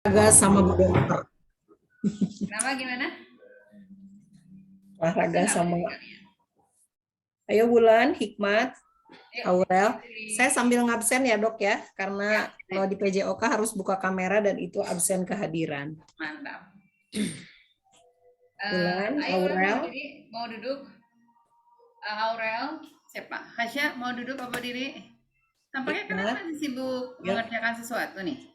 Olahraga sama Bu Dokter. Kenapa gimana? Bisa Olahraga nggak sama berdiri kalian? Ayo Bulan, Hikmat, Ayo, Aurel. berdiri. Saya sambil ngabsen ya Dok ya, karena Ya, kalau di PJOK harus buka kamera dan itu absen kehadiran. mantap. Bulan, Ayo Ulan mau Aurel. berdiri, mau duduk. Aurel, siapa? Hasya mau duduk apa berdiri? Tampaknya kalian Hikmat. masih sibuk Ya, mengerjakan sesuatu nih.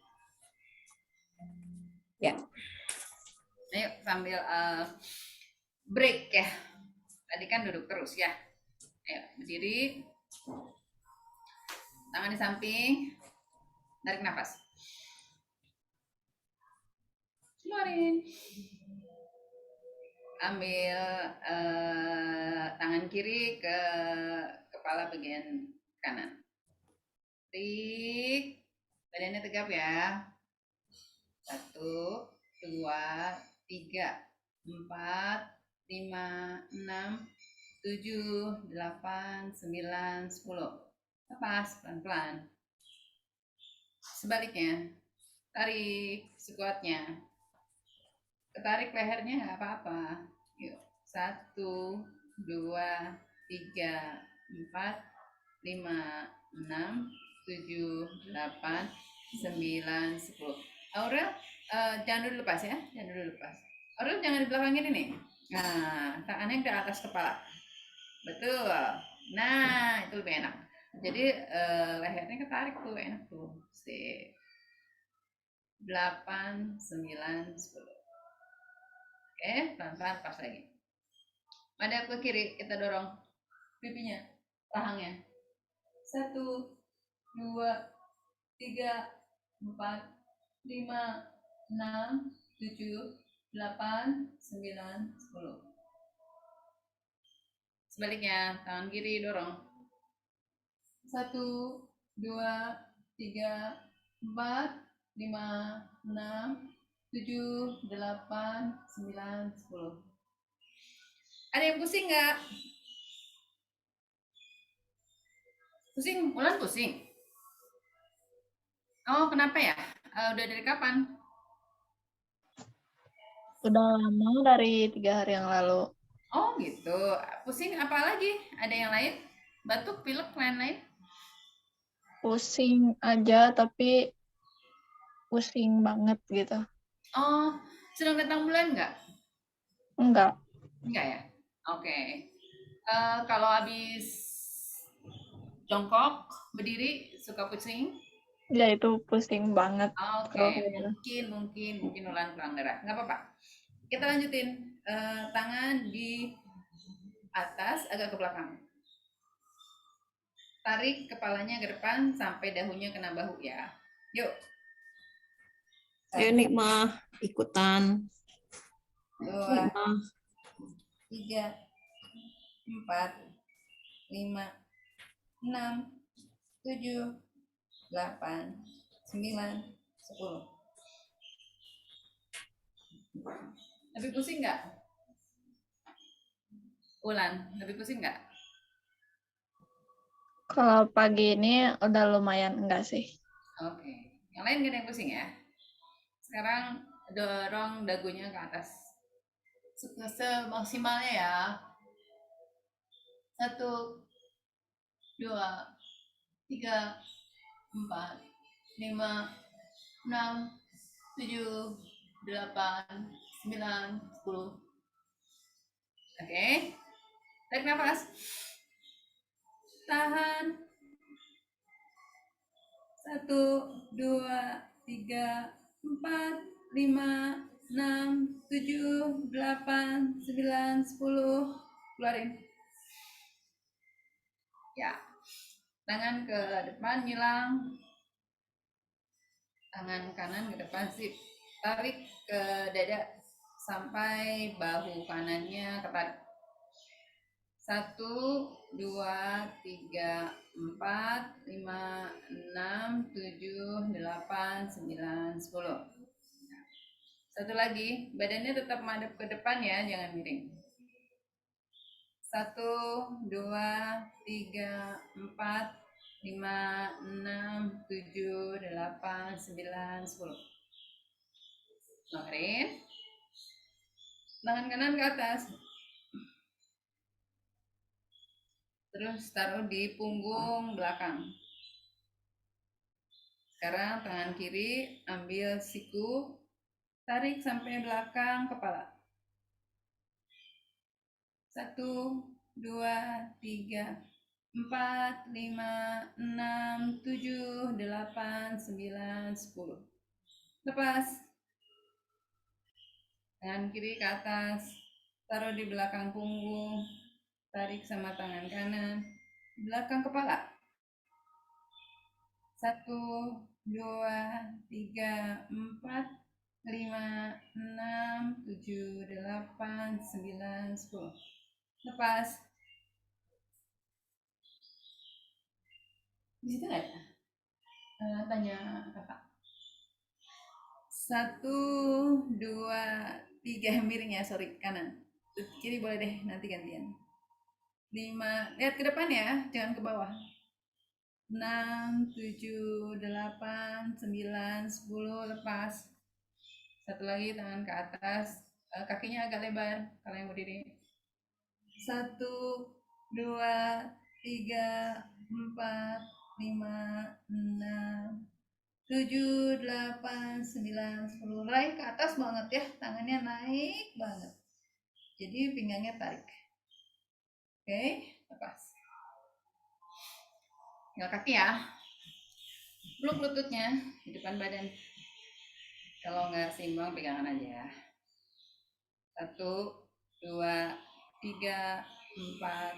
ya. Ayo sambil break ya. Tadi kan duduk terus ya. Ayo berdiri, tangan di samping, tarik nafas. Keluarin. Ambil tangan kiri ke kepala bagian kanan. Tarik, badannya tegap ya. 1, 2, 3, 4, 5, 6, 7, 8, 9, 10. Lepas pelan-pelan. Sebaliknya, tarik sekuatnya. Ketarik lehernya nggak apa-apa. Yuk, 1, 2, 3, 4, 5, 6, 7, 8, 9, 10. Aurel, jangan dulu lepas ya, jangan dulu lepas. Aurel jangan di belakang ini nih. Nah, tangannya ke atas kepala. Betul. Nah, itu lebih enak. Jadi lehernya ketarik tuh, enak tuh. Sip. 8, 9, 10. Oke, pelan-pelan pas lagi. Madep ke kiri, kita dorong pipinya, rahangnya. 1, 2, 3, 4, 5, 6, 7, 8, 9, 10. Sebaliknya, tangan kiri dorong. 1, 2, 3, 4, 5, 6, 7, 8, 9, 10. Ada yang pusing nggak? Pusing, Ulan pusing. Oh, kenapa ya? Udah dari kapan? Udah lama dari 3 hari yang lalu. Oh gitu. Pusing apa lagi? Ada yang lain? Batuk, pilek, lain-lain? Pusing aja, tapi pusing banget gitu. Oh, sedang datang bulan nggak? Enggak, Enggak ya? Oke. Kalau habis jongkok, berdiri, suka pusing? ya itu pusing banget Oke, kalau kayak gitu. mungkin Ulan kurang darah. Nggak apa-apa. Kita lanjutin. Tangan di atas, agak ke belakang. Tarik kepalanya ke depan sampai dahunya kena bahu ya. Yuk. Ayo Nikmah, ikutan. Dua, Nikmah. 3, 4, 5, 6, 7, 8, 9, 10. Lebih pusing nggak? Ulan, lebih pusing nggak? Kalau pagi ini udah lumayan enggak sih. Oke. Yang lain nggak ada yang pusing ya? Sekarang dorong dagunya ke atas. Semaksimalnya ya. 1, 2, 3, 4, 5, 6, 7, 8, 9, 10. Oke. Tarik nafas. Tahan. 1, 2, 3, 4, 5, 6, 7, 8, 9, 10. Keluarin. Ya. Tangan ke depan hilang. Tangan kanan ke depan sip. Tarik ke dada sampai bahu kanannya ketarik. 1, 2, 3, 4, 5, 6, 7, 8, 9, 10. Satu lagi, badannya tetap madep ke depan ya, jangan miring. 1, 2, 3, 4, 5, 6, 7, 8, 9, 10. Dengerin. Tangan kanan ke atas. Terus taruh di punggung belakang. Sekarang tangan kiri ambil siku, tarik sampai belakang kepala. 1, 2, 3, 4, 5, 6, 7, 8, 9, 10. Lepas. Tangan kiri ke atas, taruh di belakang punggung, tarik sama tangan kanan, belakang kepala. 1, 2, 3, 4, 5, 6, 7, 8, 9, 10. Lepas. Di situ nggak ada? Tanya kakak. 1, 2, 3, miring ya, sorry, kanan. Kiri boleh deh, nanti gantian. 5, lihat ke depan ya, jangan ke bawah. 6, 7, 8, 9, 10, lepas. Satu lagi, tangan ke atas, kakinya agak lebar kalau yang berdiri. 1, 2, 3, 4, 5, 6, 7, 8, 9, 10. Naik ke atas banget ya, tangannya naik banget. Jadi pinggangnya tarik. Oke, lepas. Tinggal kaki ya. Peluk lututnya di depan badan. Kalau nggak seimbang, pegangan aja. 1, 2, 3, 4,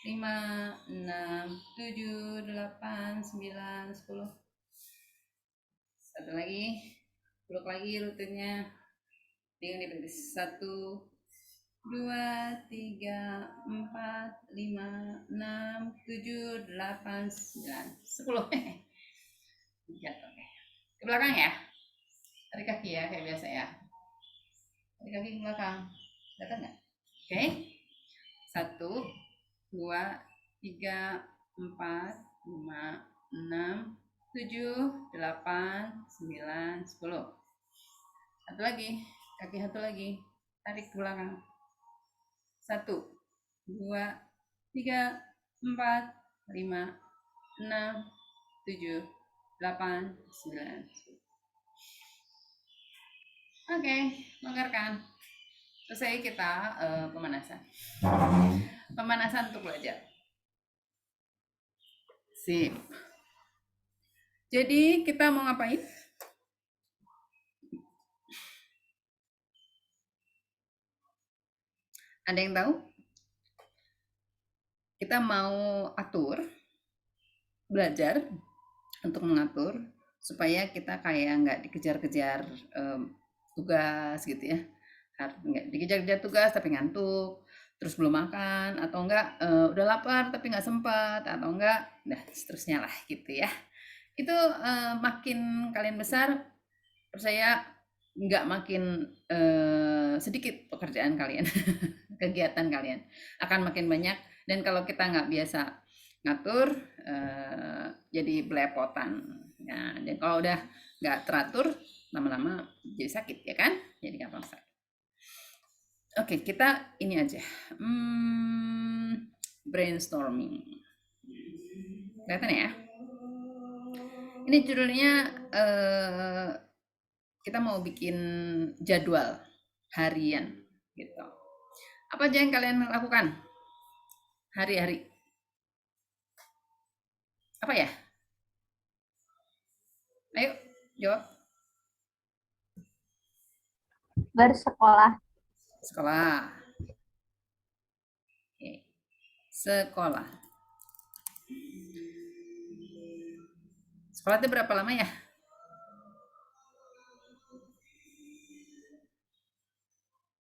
5, 6, 7, 8, 9, 10. Satu lagi. Peluk lagi lututnya. Tinggal di berdiri. 1, 2, 3, 4, 5, 6, 7, 8, 9, 10. Jatuh. Ke belakang ya. Tarik kaki ya, kayak biasa ya. Tarik kaki ke belakang. Datang nggak? Oke. 1, 2, 3, 4, 5, 6, 7, 8, 9, 10. Satu lagi. Kaki satu lagi. Tarik ke belakang. 1, 2, 3, 4, 5, 6, 7, 8, 9, 10. Oke, longgarkan. Selesai kita pemanasan. Pemanasan untuk belajar. Sip. Jadi kita mau ngapain? Ada yang tahu? Kita mau atur, belajar untuk mengatur supaya kita kayak nggak dikejar-kejar tugas gitu ya. Nggak dikejar-kejar tugas tapi ngantuk, terus belum makan, atau enggak udah lapar tapi nggak sempat, atau enggak udah seterusnya lah gitu ya. Itu makin kalian besar, percaya nggak makin sedikit pekerjaan kalian, kegiatan kalian akan makin banyak. Dan kalau kita nggak biasa ngatur, jadi belepotan. Nah, dan kalau udah nggak teratur, lama-lama jadi sakit ya kan? Jadi gampang sakit. Oke, kita ini aja. Brainstorming. Kelihatan ya? Ini judulnya kita mau bikin jadwal harian gitu. Apa aja yang kalian lakukan hari-hari? Apa ya? Ayo, jawab. Bersekolah. Sekolah. Oke. Sekolah. Sekolah itu berapa lama ya?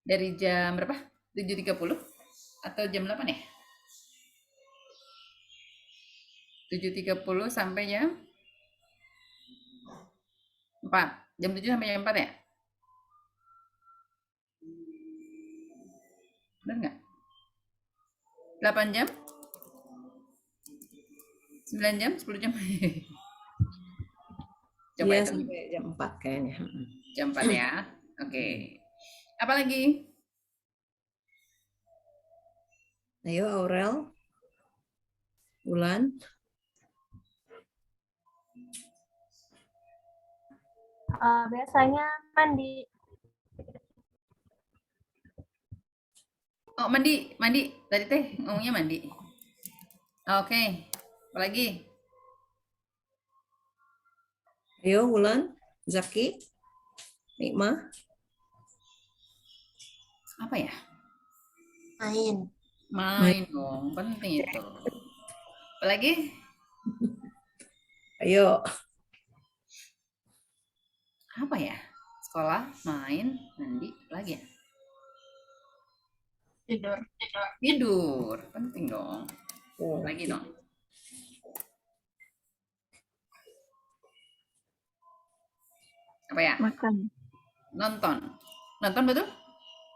Dari jam berapa? 7.30 atau jam 8 ya? 7.30 sampai jam 4. Jam 7 sampai jam 4 ya? Benar nggak? 8 jam? 9 jam? 10 jam? Coba Iya, itu. sampai jam 4 kayaknya. Jam 4 ya. Oke. Apa lagi? Ayo Aurel, Bulan. Biasanya mandi. Oh, mandi. Tadi teh ngomongnya mandi. Oke. Apa lagi? Ayo Bulan, Zaki, Nikmah. Apa ya? Main. Main dong, penting itu. Apa lagi? Ayo. Apa ya? Sekolah, main, mandi, apa lagi ya? Tidur. Tidur, penting dong. Oh, Lagi dong. Apa ya? Makan. Nonton. Nonton betul?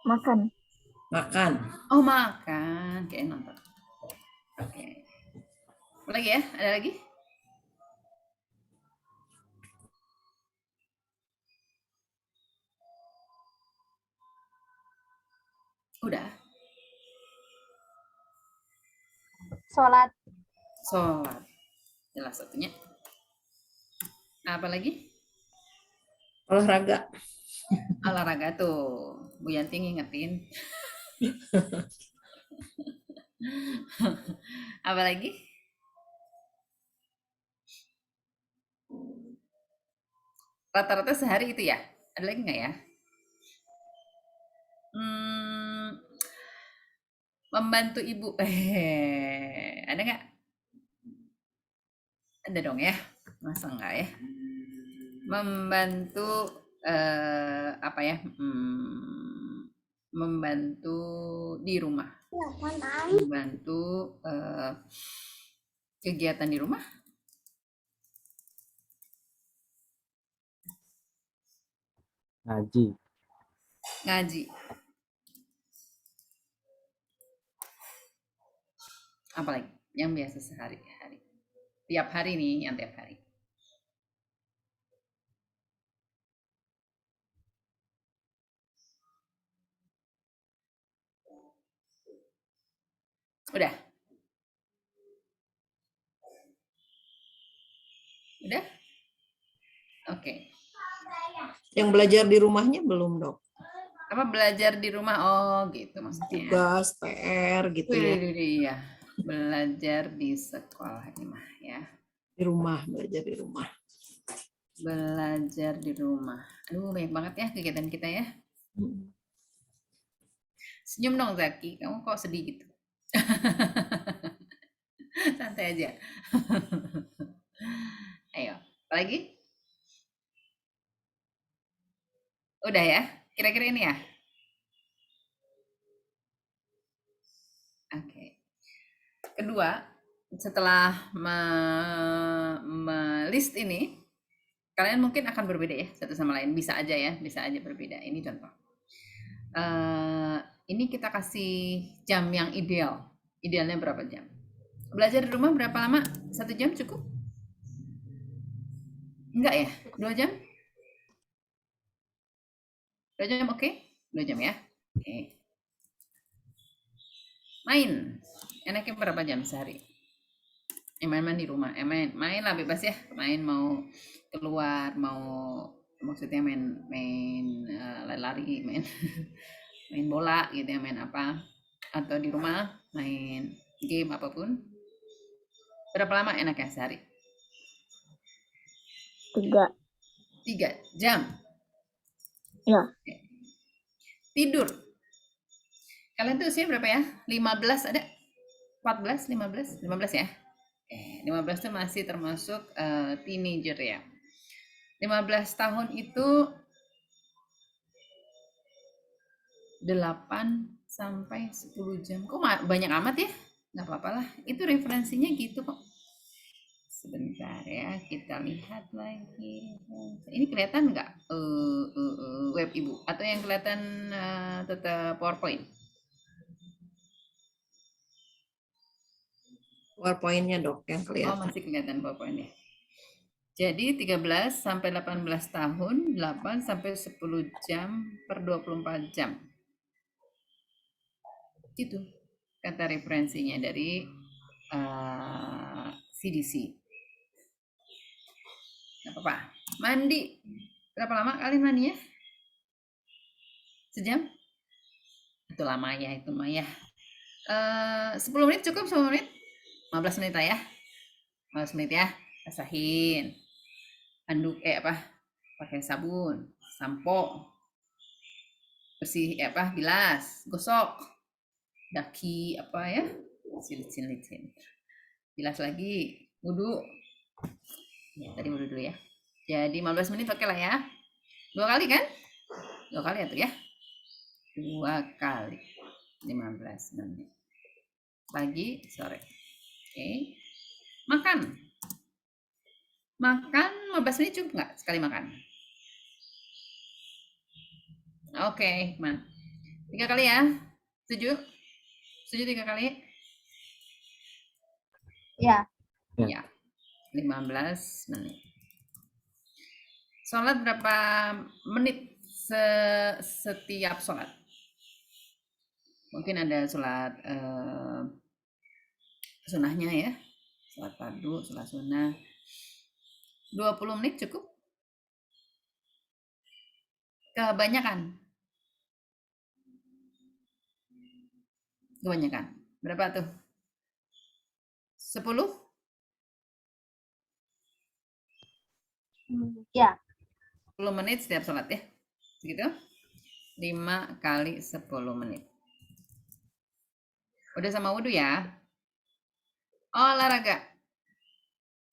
Makan. Makan. Oh, makan. Kayak nonton. Oke. Apa lagi ya? Ada lagi? Udah. Sholat. Sholat. Jelas satunya. Apa lagi? Olahraga. Olahraga tuh. Bu Yanti ngingetin. Apa lagi? Rata-rata sehari itu ya? Ada lagi nggak ya? Membantu ibu. Ada nggak? Ada dong ya? Masa nggak ya? Membantu apa ya? Membantu di rumah. Membantu kegiatan di rumah. Ngaji. Ngaji. Apalagi yang biasa sehari-hari. Tiap hari nih, yang tiap hari. Udah? Udah? Oke. Yang belajar di rumahnya belum, Dok? Apa belajar di rumah? Oh, gitu maksudnya. Tugas, PR gitu ya. Iya. Belajar di sekolah ini mah ya. Di rumah, belajar di rumah. Belajar di rumah. Aduh, banyak banget ya kegiatan kita ya. Senyum dong Zaki, kamu kok sedih gitu? Santai aja. Ayo, apa lagi? Udah ya? Kira-kira ini ya? Oke. Kedua, setelah list ini, kalian mungkin akan berbeda ya satu sama lain. Bisa aja ya, bisa aja berbeda. Ini contoh. Ini kita kasih jam yang ideal. Idealnya berapa jam? Belajar di rumah berapa lama? 1 jam cukup? Enggak ya? 2 jam? 2 jam oke? 2 jam ya? Oke. Main. Enaknya berapa jam sehari? Main-main di rumah. Main lah bebas ya. Main mau keluar, mau maksudnya main lari-lari, main main bola gitu ya, main apa? Atau di rumah main game apapun. Berapa lama enaknya sehari? 3. 3 jam. Ya. Oke. Tidur. Kalian tuh usia berapa ya? 15 ada? 14, 15? 15 ya? 15 tuh masih termasuk teenager ya. 15 tahun itu 8 sampai 10 jam. Kok banyak amat ya? Nggak apa-apa lah. Itu referensinya gitu kok. Sebentar ya, kita lihat lagi. Ini kelihatan nggak web ibu? Atau yang kelihatan tetap PowerPoint? PowerPoint-nya, Dok, yang Oh, kelihatan. masih kelihatan PowerPoint ya. Jadi 13 sampai 18 tahun, 8 sampai 10 jam per 24 jam. Itu kata referensinya dari CDC. Gak apa-apa. Mandi. Berapa lama kali mandinya? Sejam? Itu lama ya, itu mah ya. 10 menit cukup, 10 menit? 15 menit lah ya. 15 menit ya. Basahin. Anduk pakai sabun, sampo, bersih bilas, gosok, daki licin, bilas lagi, wudhu. Ya, tadi wudhu dulu ya. Jadi 15 menit oke lah ya. 2 kali kan? 2 kali ya, 2 kali 15 menit. Pagi, sore. Oke. Makan 15 menit cukup nggak sekali makan? Oke, 3 kali ya. Setuju? Setuju 3 kali? Ya. Ya. 15 menit. Sholat berapa menit setiap sholat? Mungkin ada sholat sunahnya ya. Sholat fardu, sholat sunnah. 20 menit cukup? Kebanyakan. Berapa tuh? 10? Ya. 10 menit setiap sholat ya. Segitu? 5 kali 10 menit. Udah sama wudhu ya. Olahraga.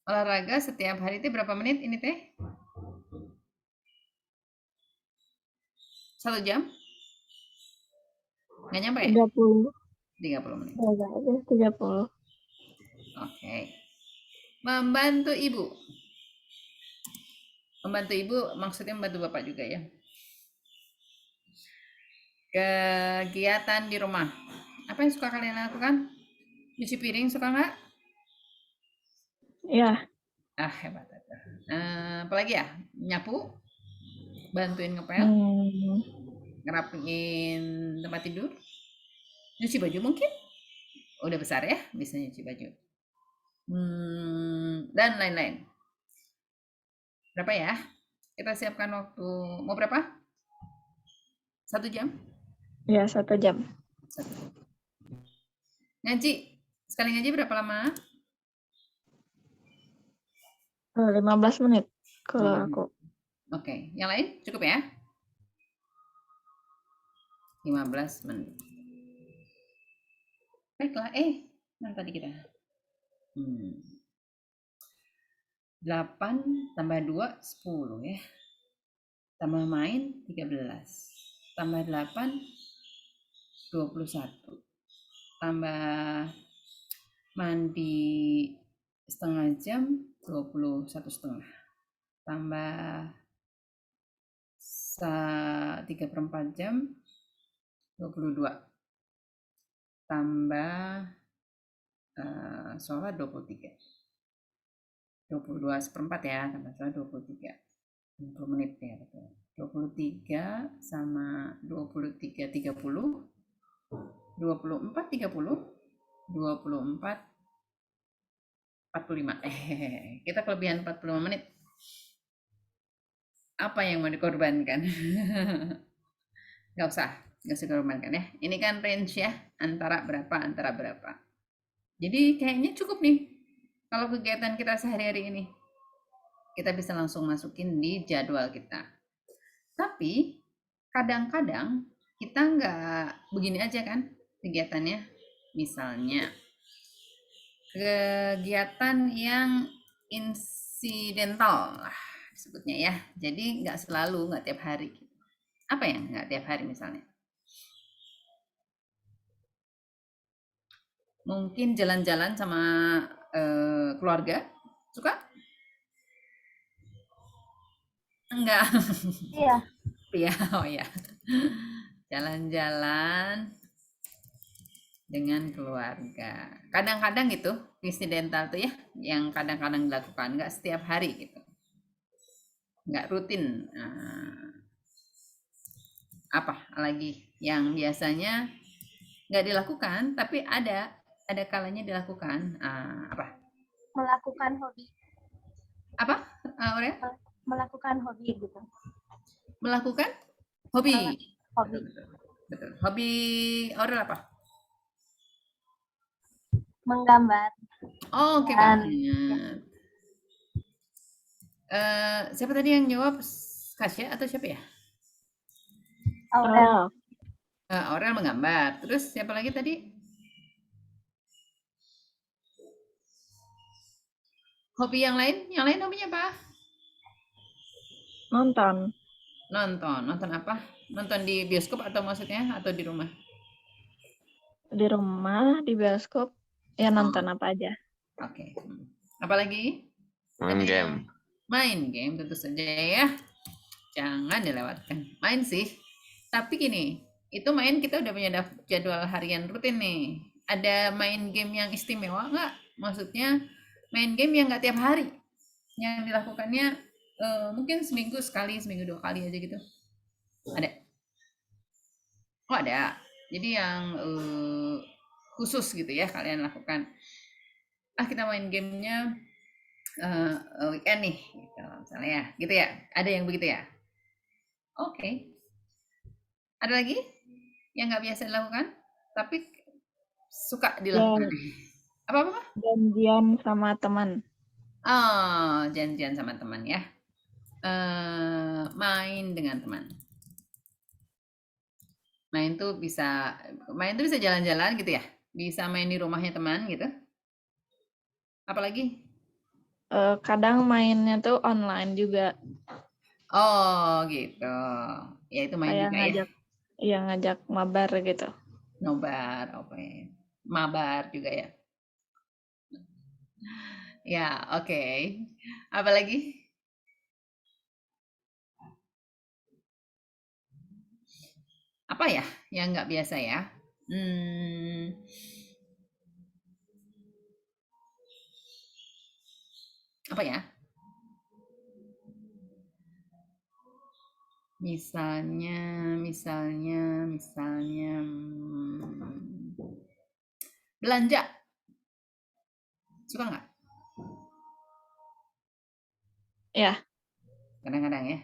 Olahraga setiap hari itu berapa menit ini teh? 1 jam? Nggak nyampe ya? 30. 30 menit. Ya, 30. Oke. Membantu ibu. Membantu ibu maksudnya membantu bapak juga ya. Kegiatan di rumah. Apa yang suka kalian lakukan? Cuci piring suka nggak? Ya. Hebat. Apalagi ya? Nyapu? Bantuin ngepel? Ngerapiin tempat tidur? Nyuci baju mungkin? Udah besar ya, bisa nyuci baju. Dan lain-lain. Berapa ya? Kita siapkan waktu. Mau berapa? 1 jam? Ya, 1 jam. 1 jam. Ngaji. Sekali ngaji berapa lama? 15 menit kalau aku. Oke. Yang lain cukup ya? 15 menit. Baiklah. Mana tadi kita? 8 tambah 2, 10 ya. Tambah main, 13. Tambah 8, 21. Tambah mandi setengah jam, 21,5. Tambah 3/4 jam, 22. Tambah sholat 23. 22/4 ya, tambah sholat 23. 20 menit ya, betul. 23 sama 23, 30. 24, 30. 24, 45. Kita kelebihan 45 menit. Apa yang mau dikorbankan? Nggak usah dikorbankan ya. Ini kan range ya, antara berapa. Jadi kayaknya cukup nih. Kalau kegiatan kita sehari-hari ini, kita bisa langsung masukin di jadwal kita. Tapi kadang-kadang kita nggak begini aja kan kegiatannya. Misalnya kegiatan yang insidental lah disebutnya ya. Jadi nggak selalu, nggak tiap hari. Apa yang nggak tiap hari misalnya? Mungkin jalan-jalan sama keluarga. Suka? Enggak. Iya. Iya, oh ya. Jalan-jalan dengan keluarga. Kadang-kadang gitu, insidental tuh ya, yang kadang-kadang dilakukan, nggak setiap hari gitu. nggak rutin. Apa lagi yang biasanya nggak dilakukan, tapi ada kalanya dilakukan. Apa? Melakukan hobi. Apa, Aurea? Melakukan hobi gitu. Melakukan hobi. Hobi. Betul. Hobi Aurel apa? Menggambar. Oh, oke banget. Siapa tadi yang jawab? Kasya atau siapa ya? Aurel. Aurel menggambar. Terus siapa lagi tadi? Hobi yang lain? Yang lain hobinya apa? Nonton. Nonton apa? Nonton di bioskop atau maksudnya atau di rumah? Di rumah, di bioskop, ya nonton apa aja. Oke. Apalagi? Main game. Main game tentu saja ya. Jangan dilewatkan. Main sih. Tapi gini, itu main kita udah punya jadwal harian rutin nih. Ada main game yang istimewa nggak? Maksudnya main game yang nggak tiap hari. Yang dilakukannya mungkin seminggu sekali, seminggu 2 kali aja gitu. Ada? Oh ada. Jadi yang khusus gitu ya kalian lakukan. Kita main gamenya weekend nih, gitu, misalnya ya, gitu ya. Ada yang begitu ya? Oke. Ada lagi yang nggak biasa dilakukan, tapi suka dilakukan? Apa? Janjian sama teman. Oh, janjian sama teman ya. Main dengan teman. Main tuh bisa jalan-jalan gitu ya? Bisa main di rumahnya teman gitu? Apalagi? Kadang mainnya tuh online juga. Oh gitu. Ya itu main Kayak juga ngajak, ya ngajak mabar gitu. Nobar, oke. Mabar juga ya. Ya, oke. Apalagi? Apa ya yang nggak biasa ya? Apa ya? Misalnya belanja. Suka nggak? Ya. Kadang-kadang ya.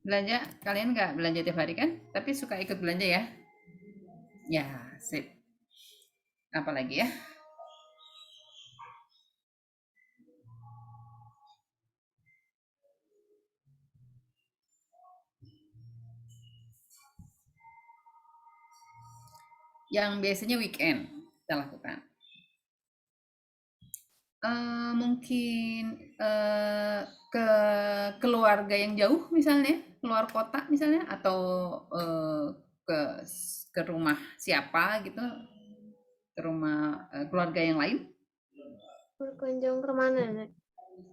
Belanja, kalian nggak belanja tiap hari kan? Tapi suka ikut belanja ya? Ya, sip. Apalagi ya? Yang biasanya weekend kita lakukan. Mungkin ke keluarga yang jauh misalnya, keluar kota misalnya, atau ke rumah siapa gitu, ke rumah keluarga yang lain. Berkunjung ke mana, Nek?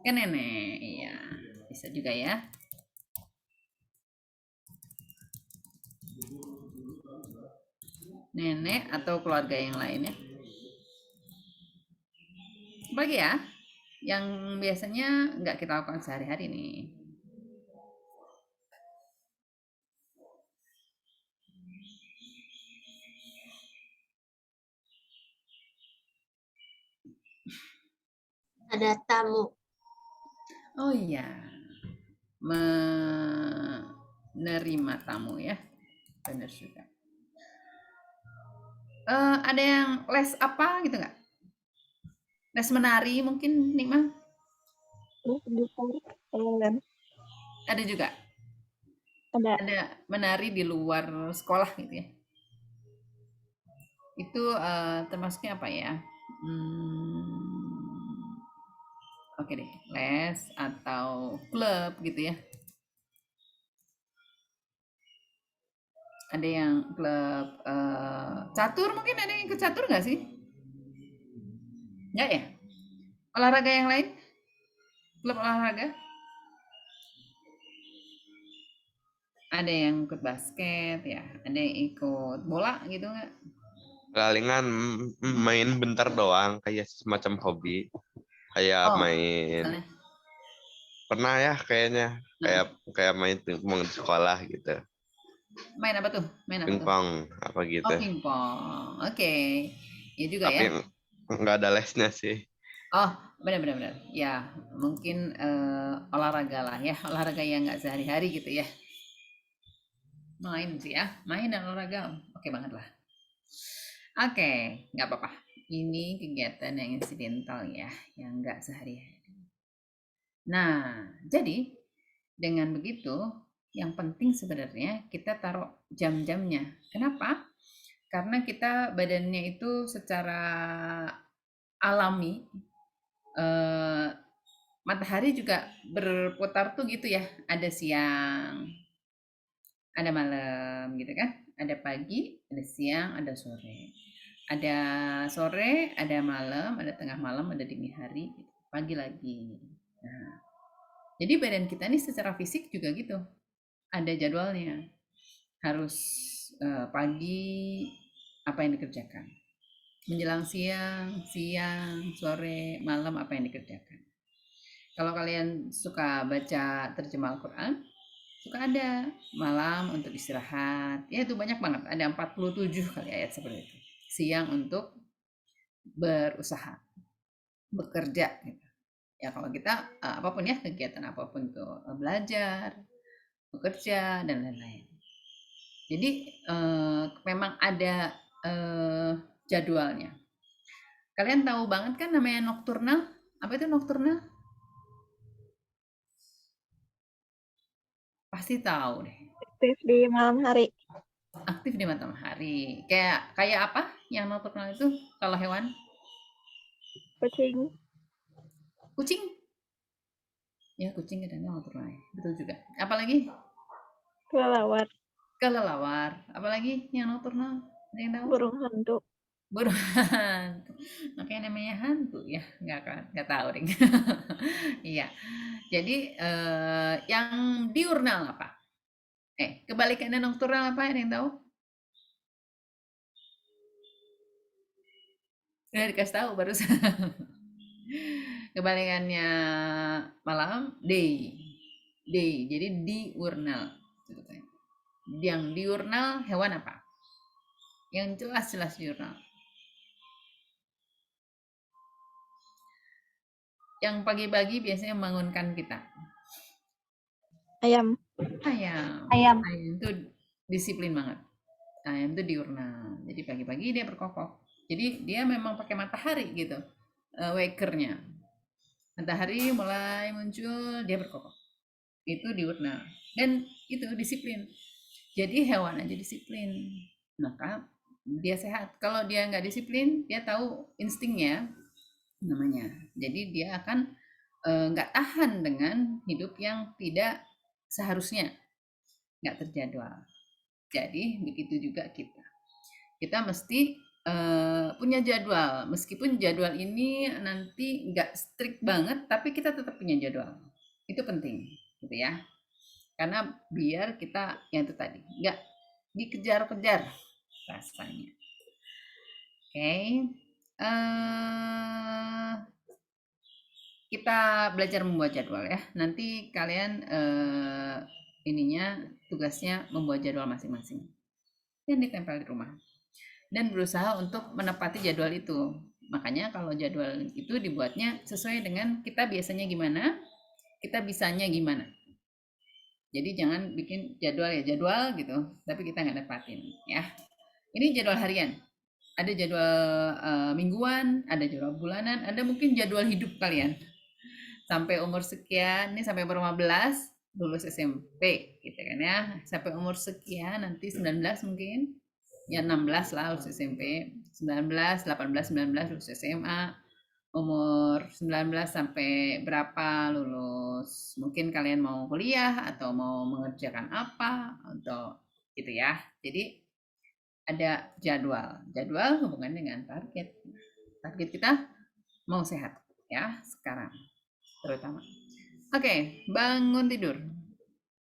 Ke nenek, iya bisa juga ya. Nenek atau keluarga yang lainnya. Bagi ya, yang biasanya nggak kita lakukan sehari-hari nih. Ada tamu. Oh iya, menerima tamu ya, benar juga. Ada yang les apa gitu nggak? Les menari mungkin, Nikma? Ada juga? Ada menari di luar sekolah gitu ya? Itu termasuknya apa ya? Oke deh, les atau klub gitu ya? Ada yang klub catur, mungkin ada yang ikut catur nggak sih? Nggak ya? Olahraga yang lain? Klub olahraga? Ada yang ikut basket ya? Ada yang ikut bola gitu nggak? Palingan main bentar doang, kayak semacam hobi. Kayak main Misalnya? Pernah ya kayaknya kayak main pingpong di sekolah gitu. Main apa tuh? Main apa tuh? Pingpong apa Oh, gitu. pingpong. Oke. Ya juga Tapi ya. nggak ada lesnya sih. Oh, benar. Ya, mungkin olahraga lah ya. Olahraga yang nggak sehari-hari gitu ya. Main sih ya. Main dan olahraga. Oke banget lah. Oke, nggak apa-apa. Ini kegiatan yang insidental ya. Yang nggak sehari-hari. Nah, jadi dengan begitu, yang penting sebenarnya kita taruh jam-jamnya. Kenapa? Karena kita badannya itu secara alami, matahari juga berputar tuh gitu ya. Ada siang, ada malam gitu kan. Ada pagi, ada siang, ada sore. Ada sore, ada malam, ada tengah malam, ada dini hari, pagi lagi. Nah, jadi badan kita nih secara fisik juga gitu. Ada jadwalnya. Harus pagi apa yang dikerjakan. Menjelang siang, sore, malam apa yang dikerjakan. Kalau kalian suka baca terjemah Al-Quran, suka ada malam untuk istirahat. Ya itu banyak banget. Ada 47 kali ayat seperti itu. Siang untuk berusaha, bekerja. Gitu. Ya kalau kita apapun ya kegiatan apapun itu belajar, bekerja dan lain-lain. Jadi memang ada jadwalnya. Kalian tahu banget kan namanya nokturnal? Apa itu nokturnal? Pasti tahu deh. Aktif di malam hari. Aktif di malam hari. Kayak apa yang nokturnal itu kalau hewan? Kucing. Kucing. Ya kucing ada nokturnal. Betul juga. Apalagi? Kelelawar. Kelelawar. Apalagi yang nokturnal? Ada yang tahu? Burung hantu. Burung hantu. Makanya namanya hantu ya. Nggak tahu deh. Iya. Jadi yang diurnal apa? Kebalikannya nokturnal apa? Ada yang tahu? Udah dikasih tahu barusan. Kebalikannya malam, day. Jadi diurnal. Yang diurnal hewan apa? Yang jelas-jelas diurnal. Yang pagi-pagi biasanya membangunkan kita. Ayam. Ayam itu disiplin banget. Ayam itu diurnal. Jadi pagi-pagi dia berkokok. Jadi dia memang pakai matahari gitu. Wakernya. Matahari mulai muncul, dia berkokok. Itu diurnal. Dan itu disiplin. Jadi hewan aja disiplin. Maka dia sehat. Kalau dia nggak disiplin, dia tahu instingnya namanya. Jadi dia akan nggak tahan dengan hidup yang tidak seharusnya. Nggak terjadwal. Jadi begitu juga kita. Kita mesti punya jadwal. Meskipun jadwal ini nanti nggak strict banget, tapi kita tetap punya jadwal. Itu penting, gitu ya. Karena biar kita yang itu tadi nggak dikejar-kejar rasanya. Oke. Kita belajar membuat jadwal ya. Nanti kalian tugasnya membuat jadwal masing-masing. Dan ditempel di rumah. Dan berusaha untuk menepati jadwal itu. Makanya kalau jadwal itu dibuatnya sesuai dengan kita biasanya gimana, kita bisanya gimana. Jadi jangan bikin jadwal gitu, tapi kita nggak nepatin ya. Ini jadwal harian, ada jadwal mingguan, ada jadwal bulanan, ada mungkin jadwal hidup kalian. Sampai umur sekian, nih sampai umur 15 lulus SMP gitu kan ya. Sampai umur sekian nanti 19 mungkin. Ya 16 lah lulus SMP, 19, 18, 19 lulus SMA, umur 19 sampai berapa lulus, mungkin kalian mau kuliah atau mau mengerjakan apa atau gitu ya. Jadi ada jadwal hubungan dengan target kita mau sehat ya sekarang terutama. Oke, bangun tidur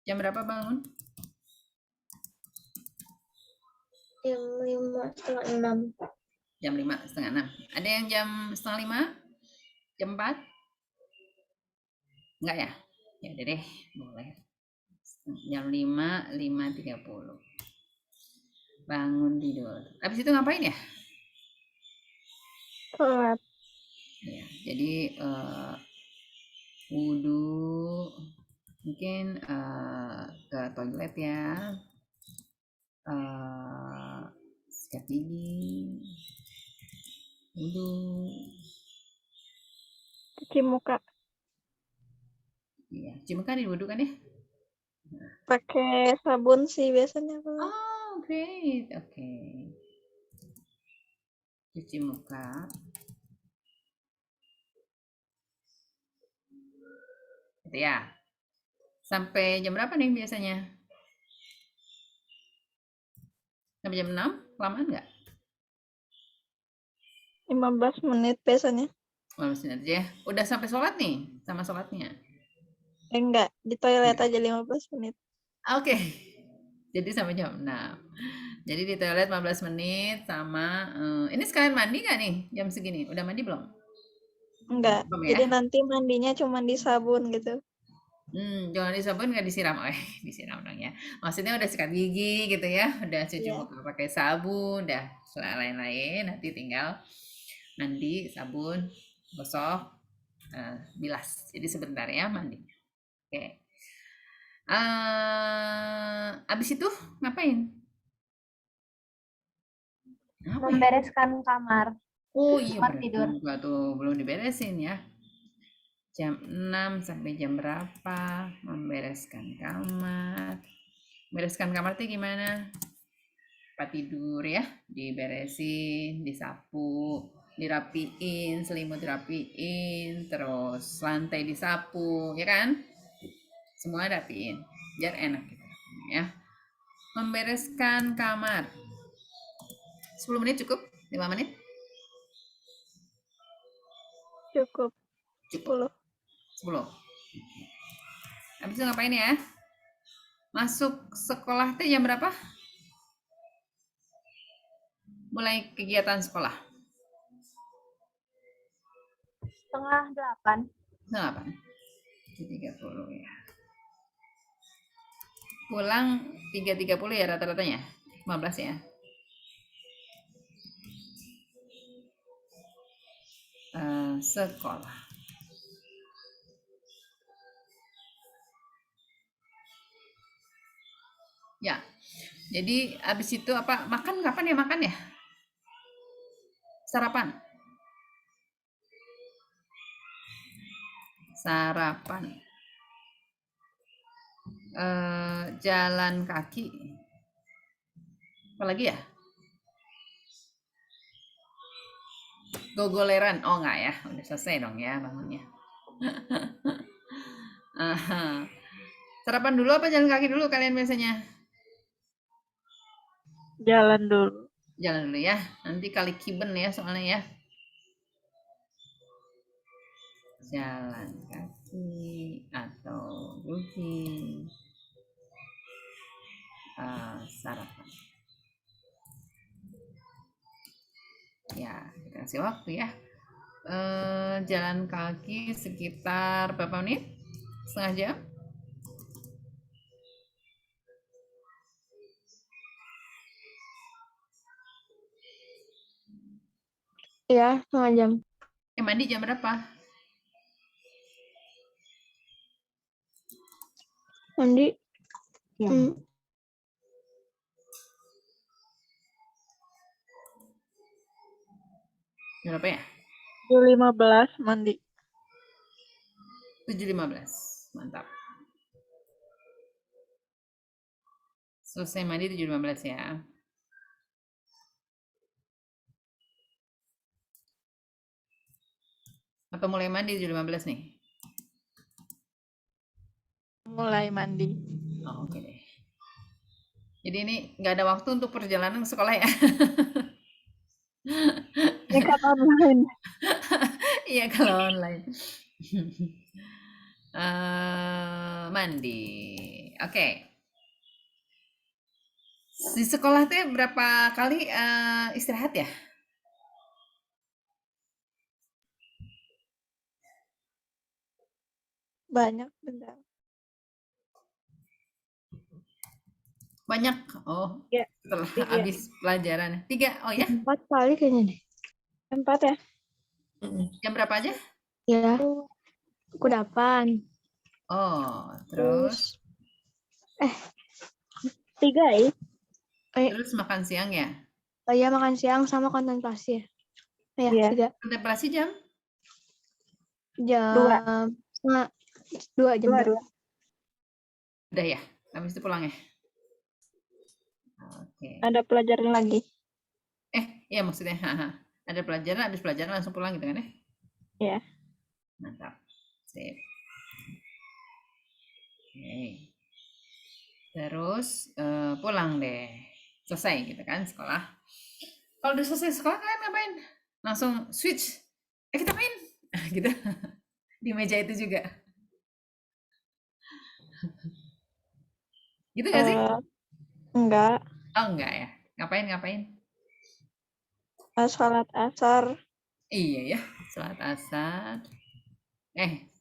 jam berapa bangun? Jam 5:30. Jam 5:30. Ada yang jam 4:30? Jam 4? Enggak ya? Ya udah deh, boleh. Jam 5:30. Bangun tidur. Habis itu ngapain ya? Sholat. Ya, jadi wudhu, mungkin ke toilet ya, sikat gigi, wudhu, Cuci muka. iya, cuci muka di wudhu kan ya? Pakai sabun sih biasanya. Oh, great, oke. Cuci muka. Gitu ya. Sampai jam berapa nih biasanya? Sampai jam 6? Lamaan nggak? 15 menit biasanya. 15 menit aja ya. Udah sampai sholat nih, sama sholatnya. Enggak, di toilet Enggak. aja 15 menit. Oke. Jadi sampai jam 6. Jadi di toilet 15 menit sama ini sekalian mandi nggak nih jam segini? Udah mandi belum? Enggak, Belum jadi ya? nanti mandinya cuma di sabun gitu. Jangan disabun nggak disiram. Disiram dong ya. Maksudnya udah sikat gigi gitu ya, udah cuci Iya. muka pakai sabun, udah lain-lain, nanti tinggal mandi, sabun, gosok, bilas. Jadi sebentar ya mandinya. Oke. Abis itu ngapain? Apa ya? Membereskan kamar. Oh iya, Tempat berat tidur. juga tuh, belum diberesin ya. Jam 6 sampai jam berapa membereskan kamar? Bereskan kamar tuh gimana? Tempat tidur ya, diberesin, disapu, dirapiin, selimut dirapiin, terus lantai disapu, ya kan? Semua rapiin, biar enak gitu ya. Membereskan kamar. 10 menit cukup? 5 menit? Cukup. Cukup. 10. Habis itu ngapain ya? Masuk sekolah teh jam berapa? Mulai kegiatan sekolah. 7:30. Nah, apa? 3:30 ya. Pulang 3:30 ya rata-ratanya? 15 ya? Sekolah. Ya, jadi habis itu apa? Makan kapan ya makan ya? Sarapan. Sarapan. Jalan kaki. Apalagi ya? Gogoleran. Oh enggak ya, udah selesai dong ya bangunnya. Sarapan dulu apa jalan kaki dulu kalian biasanya? Jalan dulu. Jalan dulu ya. Nanti kali kiben ya soalnya ya. Jalan kaki atau jogging. Sarapan. Ya, kita kasih waktu ya. Jalan kaki sekitar berapa menit? Setengah jam? Iya, setengah jam. Mandi jam berapa? Mandi. Ya. Jam berapa ya? 7:15 mandi. 7:15. Mantap. Selesai mandi 7:15 ya. Atau mulai mandi 7:15 nih? Mulai mandi. Oh, oke deh. Jadi ini nggak ada waktu untuk perjalanan ke sekolah ya? Ini kan online. Iya kalau online. Mandi. Oke. Di sekolah teh berapa kali istirahat ya? Banyak bentar. Banyak. Oh, Iya, setelah 3. habis pelajaran. 3. Oh ya, 4 kali kayaknya deh. 4 ya? jam berapa aja? Ya, aku 8. Oh, terus Eh, 3 ya? terus makan siang ya? Oh iya, makan siang sama kontemplasi ya? Iya, Iya. 3. Kontemplasi jam? Jam 2 jam 2. Udah ya, habis itu pulang ya? Oke. Ada pelajaran lagi. Iya maksudnya, ada pelajaran, habis pelajaran langsung pulang gitu kan ya? Iya. Mantap. Sip. Oke. Terus pulang deh. Selesai gitu kan sekolah. Kalau udah selesai sekolah kalian ngapain? Langsung switch. Kita main. Gitu. Di meja itu juga. Gitu gak sih? Enggak. Oh enggak ya. Ngapain? Sholat asar. Iya ya, sholat asar.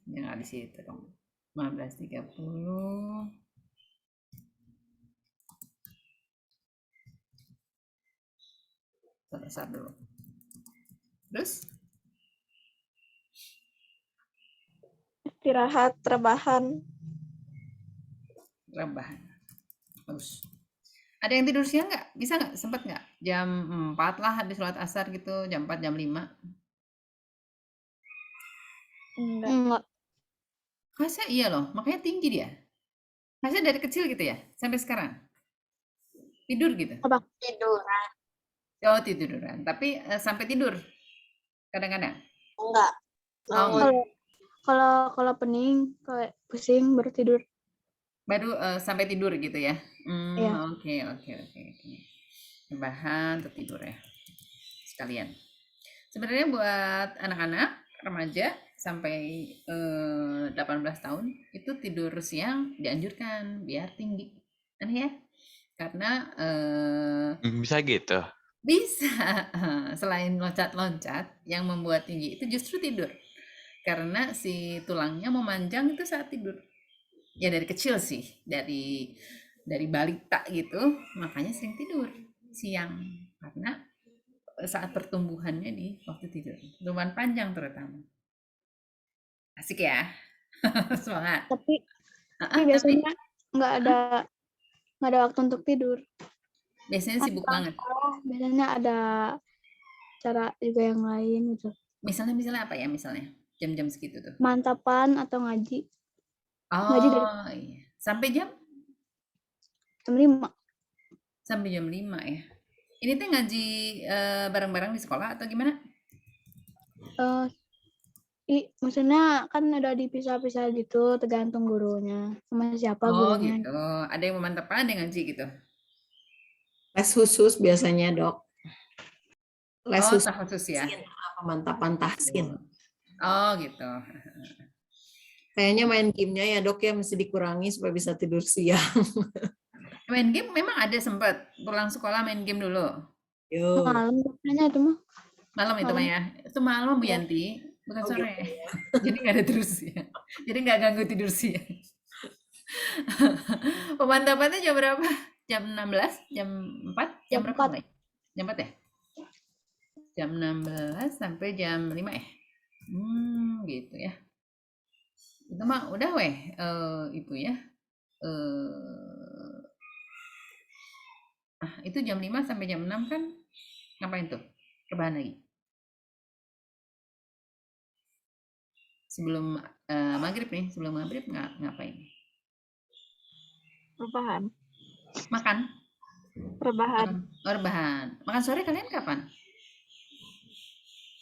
Jangan di situ dong. 15.30. Sholat asar dulu. Terus? Istirahat, rebahan. Rebahan. Bagus. Ada yang tidur siang nggak? Bisa nggak? Sempet nggak? Jam 4 lah habis sholat asar gitu. Jam 4, jam 5. Enggak. Masa iya loh, makanya tinggi dia. Masa dari kecil gitu ya? Sampai sekarang? Tidur gitu? Apa? Tiduran. Oh tiduran. Tapi sampai tidur? Kadang-kadang? Enggak. Oh enggak. Kalau pening, kayak pusing baru tidur. Baru sampai tidur gitu ya? Iya. Oke. Rebahan atau tidur ya? Sekalian. Sebenarnya buat anak-anak, remaja, sampai 18 tahun, itu tidur siang dianjurkan, biar tinggi. Aneh ya? Karena Bisa gitu. bisa, selain loncat-loncat, yang membuat tinggi itu justru tidur. Karena si tulangnya memanjang itu saat tidur. Ya dari kecil sih, dari balita gitu, makanya sering tidur siang. Karena saat pertumbuhannya di waktu tidur. Pertumbuhan panjang terutama. Asik ya? Semangat. Tapi Tapi biasanya nggak ada waktu untuk tidur. biasanya sibuk banget. Biasanya ada cara juga yang lain gitu. Misalnya apa ya misalnya? Jam-jam segitu tuh. Mantapan atau ngaji. Ngaji dari Oh iya. Sampai jam? jam 5. Sampai jam 5 ya. Ini teh ngaji bareng-bareng di sekolah atau gimana? Maksudnya kan ada dipisah-pisah gitu, tergantung gurunya sama siapa Oh gurunya. gitu. Ada yang memantapan, ada yang ngaji gitu. Les khusus biasanya, Dok. Les Oh, khusus khusus ya. pemantapan tahsin. Oh gitu. Kayaknya main gamenya ya, Dok, ya mesti dikurangi supaya bisa tidur siang. Main game memang ada sempat pulang sekolah main game dulu. Yo. Malam biasanya itu mah. Malam itu mah ya. Itu malam Bu Yanti, bukan sore. Jadi nggak ada terus ya. Jadi nggak ganggu tidur siang. Pemantapannya jam berapa? Jam 16? Jam 4? Jam berapa mulai? Jam 4 ya? Jam 16 sampai jam 5 ya? Gitu ya. Itu mah udah weh, Ibu ya. Itu jam 5 sampai jam 6 kan ngapain tuh? Rebahan lagi. Sebelum maghrib nih, sebelum maghrib ngapain? Rebahan. Makan? Rebahan. Oh, rebahan. Makan sore kalian kapan?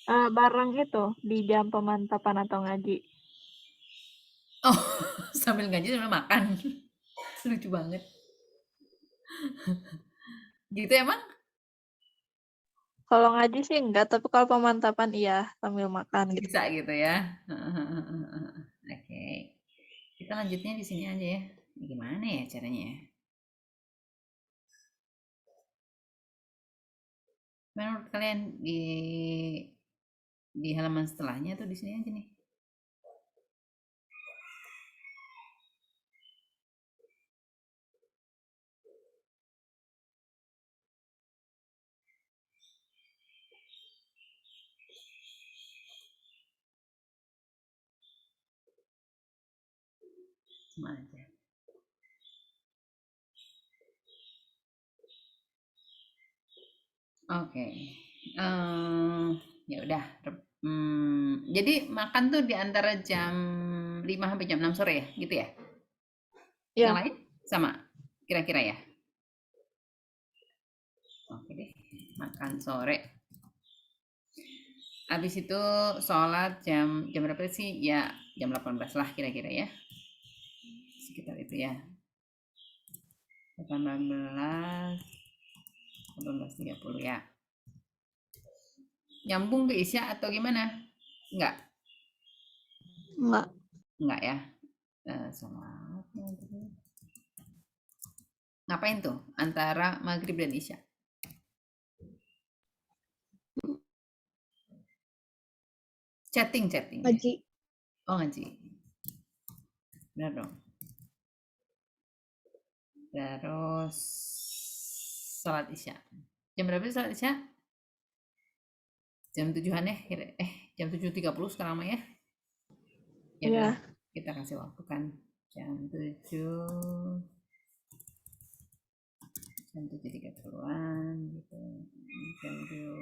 Bareng itu di jam pemantapan atau ngaji. Oh, sambil ngaji sambil makan. Lucu banget. Gitu emang? Kalau ngaji sih enggak, tapi kalau pemantapan iya sambil makan gitu. Bisa gitu ya. Oke. Kita lanjutnya di sini aja ya. Gimana ya caranya ya? Menurut kalian di halaman setelahnya atau di sini aja nih? Sama aja. Oke. Ya udah. Jadi makan tuh di antara jam 5 sampai jam 6 sore ya, gitu ya? Yang Ya, lain sama kira-kira ya? Oke deh, makan sore. Habis itu sholat jam berapa sih? Ya, jam 18 lah kira-kira ya. Sekitar itu ya. 18, 18.30 ya. Nyambung ke Isya atau gimana? Enggak, Enggak. enggak ya. Sholat maghrib. Ngapain tuh antara maghrib dan Isya? Chatting. Ngaji. Oh, ngaji. Benar dong. Terus sholat Isya. Jam berapa sih sholat Isya? Jam 7-an ya? Jam 7.30 sekarang mah ya? Ya Iya. udah, kita kasih waktu kan. Jam 7.30-an gitu. Jam 7.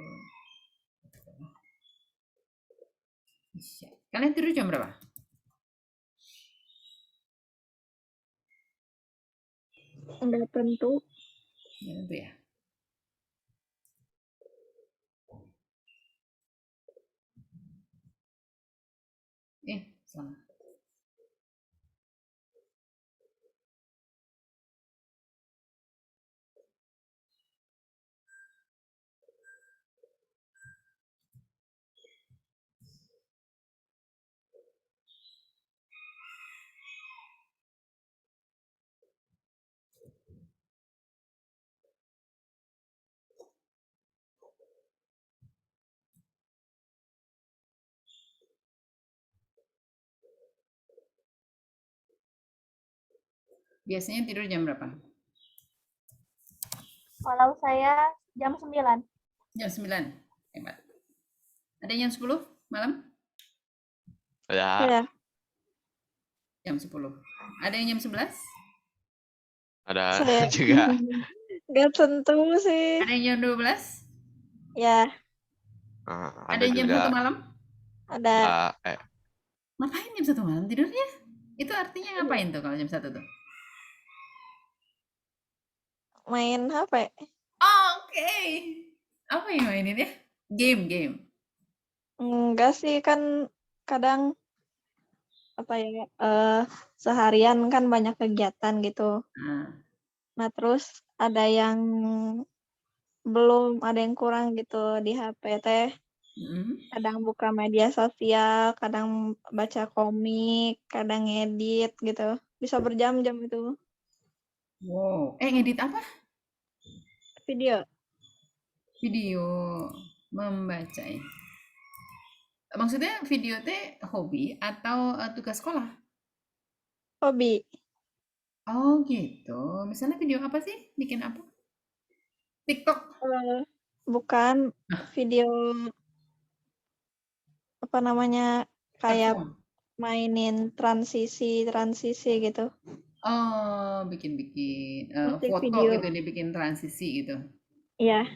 Isya. Kalian tidur jam berapa? Enggak tentu. Ya tentu ya. Salah. Biasanya tidur jam berapa? Kalau saya jam 9. Jam 9. Hebat. Ada yang 10 malam? Ya, Ya, Jam 10. Ada yang jam 11? ada saya juga. enggak tentu sih. Ada yang jam 12? Ya, Ada Ada yang jam juga. 1 malam? ada Ngapain jam 1 malam tidurnya? Itu artinya ngapain tuh kalau jam 1 tuh? main HP. Oke. Apa yang mainin ya? Game. Enggak sih, kan kadang apa ya, seharian kan banyak kegiatan gitu. Nah, Nah, terus ada yang belum, ada yang kurang gitu di HP teh. Kadang buka media sosial, kadang baca komik, kadang ngedit gitu. Bisa berjam-jam itu wow. Ngedit apa? video. Video membaca ya. Maksudnya video teh hobi atau tugas sekolah? Hobi. Oh gitu. Misalnya video apa sih? Bikin apa? TikTok? Bukan video apa namanya, kayak Platform? mainin transisi gitu. Oh, bikin Musik foto video. gitu, dibikin transisi gitu. Iya.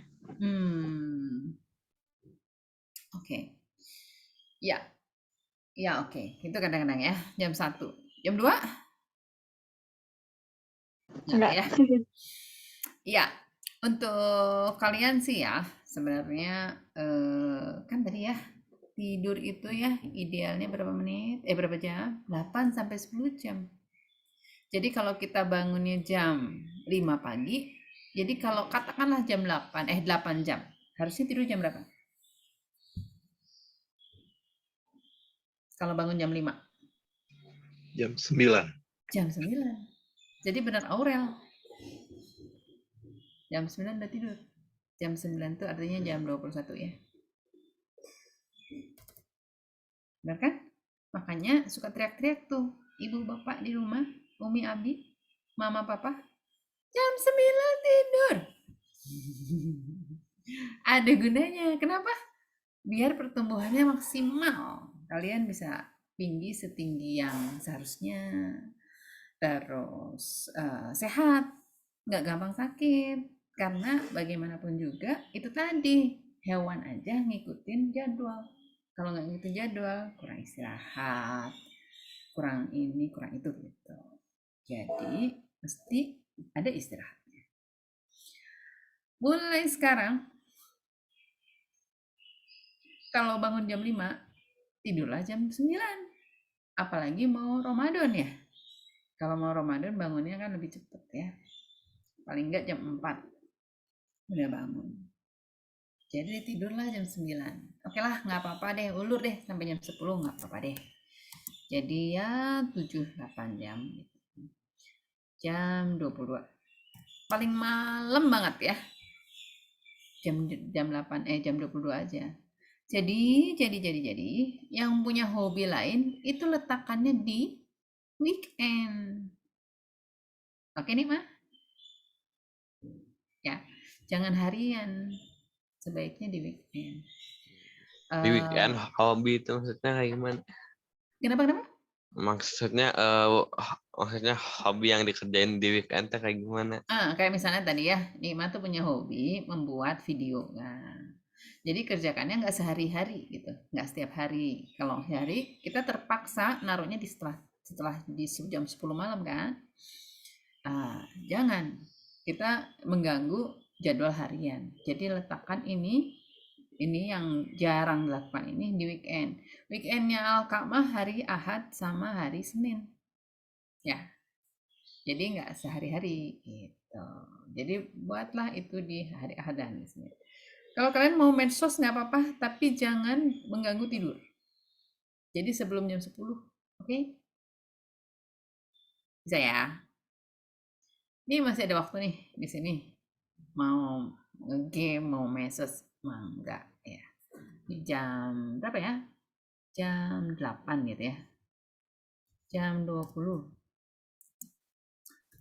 Oke. Ya. Ya, oke. Itu kadang-kadang ya, jam 1. Jam 2? Enggak ya. Iya, untuk kalian sih ya, sebenarnya kan tadi ya, tidur itu ya idealnya berapa menit? Berapa jam? 8 sampai 10 jam. Jadi kalau kita bangunnya jam 5 pagi, jadi kalau katakanlah jam 8 jam, harusnya tidur jam berapa? Kalau bangun jam 5? Jam 9. Jam 9. Jadi benar Aurel. Jam 9 udah tidur. Jam 9 itu artinya jam 21 ya. Benar kan? Makanya suka teriak-teriak tuh. Ibu bapak di rumah, Umi Abi, mama papa. Jam 9 tidur. Ada gunanya. Kenapa? Biar pertumbuhannya maksimal. Kalian bisa tinggi setinggi yang seharusnya. terus sehat, nggak gampang sakit. Karena bagaimanapun juga itu tadi, hewan aja ngikutin jadwal. Kalau nggak ngikutin jadwal, kurang istirahat, kurang ini, kurang itu gitu. Jadi mesti ada istirahatnya. Mulai sekarang, kalau bangun jam 5, tidurlah jam 9. Apalagi mau Ramadan ya. Kalau mau Ramadan bangunnya kan lebih cepat ya. Paling enggak jam 4 udah bangun. Jadi tidurlah jam 9. Oke lah, nggak apa-apa deh, ulur deh sampai jam 10 nggak apa-apa deh. Jadi ya 7-8 jam. Jam 22. Paling malam banget ya. Jam 8 jam 22 aja. Jadi yang punya hobi lain itu letakannya di weekend. Oke nih, Mah? Ya, jangan harian. Sebaiknya di weekend. Di weekend hobi itu maksudnya kayak gimana? Kenapa? Maksudnya hobi yang dikerjain di weekend kayak gimana? Kayak misalnya tadi ya, Nima tuh punya hobi membuat video. Nah, jadi kerjakannya nggak sehari-hari gitu, nggak setiap hari. Kalau hari kita terpaksa naruhnya setelah di jam 10 malam kan. Jangan kita mengganggu jadwal harian. Jadi letakkan ini yang jarang dilakukan ini di weekend. Weekendnya Alkamah hari Ahad sama hari Senin. Ya. Jadi nggak sehari-hari gitu. Jadi buatlah itu di hari Ahad dan Senin. Kalau kalian mau medsos nggak apa-apa, tapi jangan mengganggu tidur. Jadi sebelum jam 10, oke? Bisa ya? Ini masih ada waktu nih di sini. Mau nge-game, mau medsos, enggak ya. Di jam berapa ya? Jam 8 gitu ya. Jam 20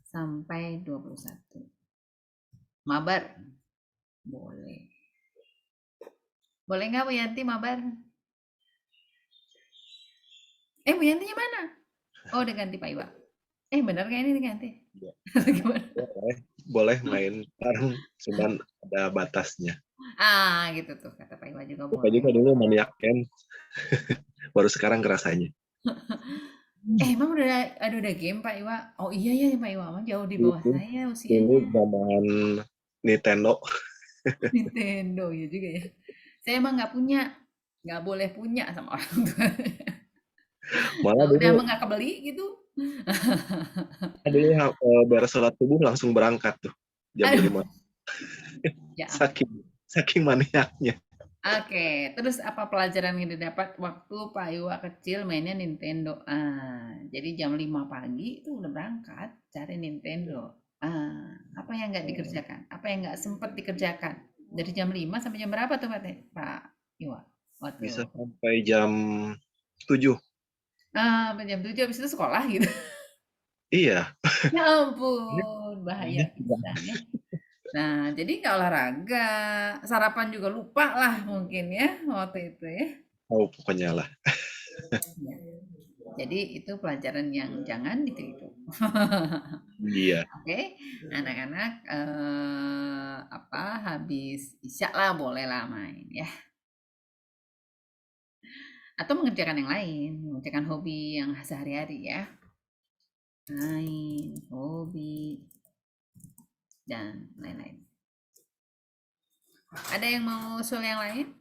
sampai 21. Mabar. Boleh. Boleh nggak Bu Yanti mabar? Bu Yantinya mana? Oh, udah ganti Pak Iwa. Benar nggak ini diganti? Iya. Gimana? Boleh main bareng, cuman ada batasnya. Gitu tuh kata Pak Iwa juga Kita boleh. juga dulu maniak game, baru sekarang kerasanya. Emang udah game Pak Iwa? Oh iya ya Pak Iwa, mah jauh di bawah Itu saya Ini usianya. zaman Nintendo. Nintendo ya juga ya. Saya emang nggak boleh punya sama orang tua. Malah Udah dulu emang nggak kebeli gitu. beres sholat subuh langsung berangkat tuh jam Aduh. 5. Ya. Saking maniaknya. Oke, terus apa pelajaran yang didapat waktu Pak Iwa kecil mainnya Nintendo? Jadi jam 5 pagi itu udah berangkat cari Nintendo. Apa yang nggak dikerjakan? Apa yang nggak sempat dikerjakan? Dari jam 5 sampai jam berapa tuh Pak Iwa? Waktu. Bisa sampai jam 7. Sampai jam 7 habis itu sekolah gitu. Iya. Ya ampun, bahaya pisan ya. Nah, jadi nggak olahraga, sarapan juga lupa lah mungkin ya waktu itu ya. Oh, pokoknya lah. Ya. Jadi itu pelajaran yang jangan ditiru. Iya. Oke, anak-anak habis isya lah boleh lah main ya. Atau mengerjakan yang lain, mengerjakan hobi yang sehari-hari ya. Main, hobi, dan lain-lain. Ada yang mau usul yang lain?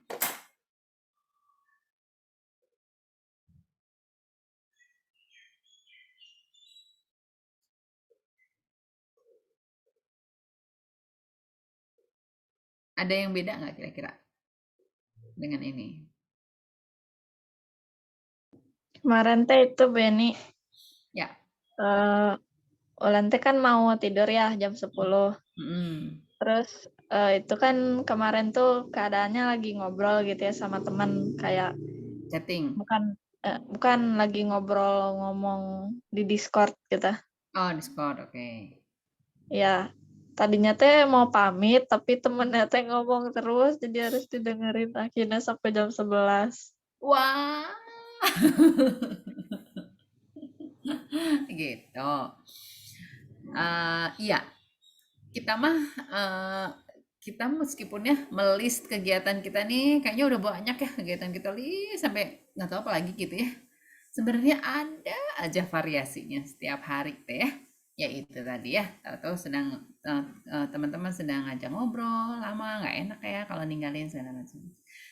Ada yang beda nggak kira-kira dengan ini? Kemarin teh itu Beni. Ya. Ulan teh kan mau tidur ya jam 10. Terus itu kan kemarin tuh keadaannya lagi ngobrol gitu ya sama teman kayak Chatting. Bukan lagi ngomong di Discord gitu. Oh, Discord, oke. Ya, tadinya teh mau pamit tapi temennya teh ngomong terus jadi harus didengerin akhirnya sampai jam 11. Wah. Gitu. Iya, kita mah kita meskipun ya melist kegiatan kita nih kayaknya udah banyak ya kegiatan kita sampai nggak tahu apa lagi gitu ya. Sebenarnya ada aja variasinya setiap hari teh ya. Ya itu tadi ya, tahu-tahu sedang teman-teman sedang ngajak ngobrol lama nggak enak ya kalau ninggalin segala macam.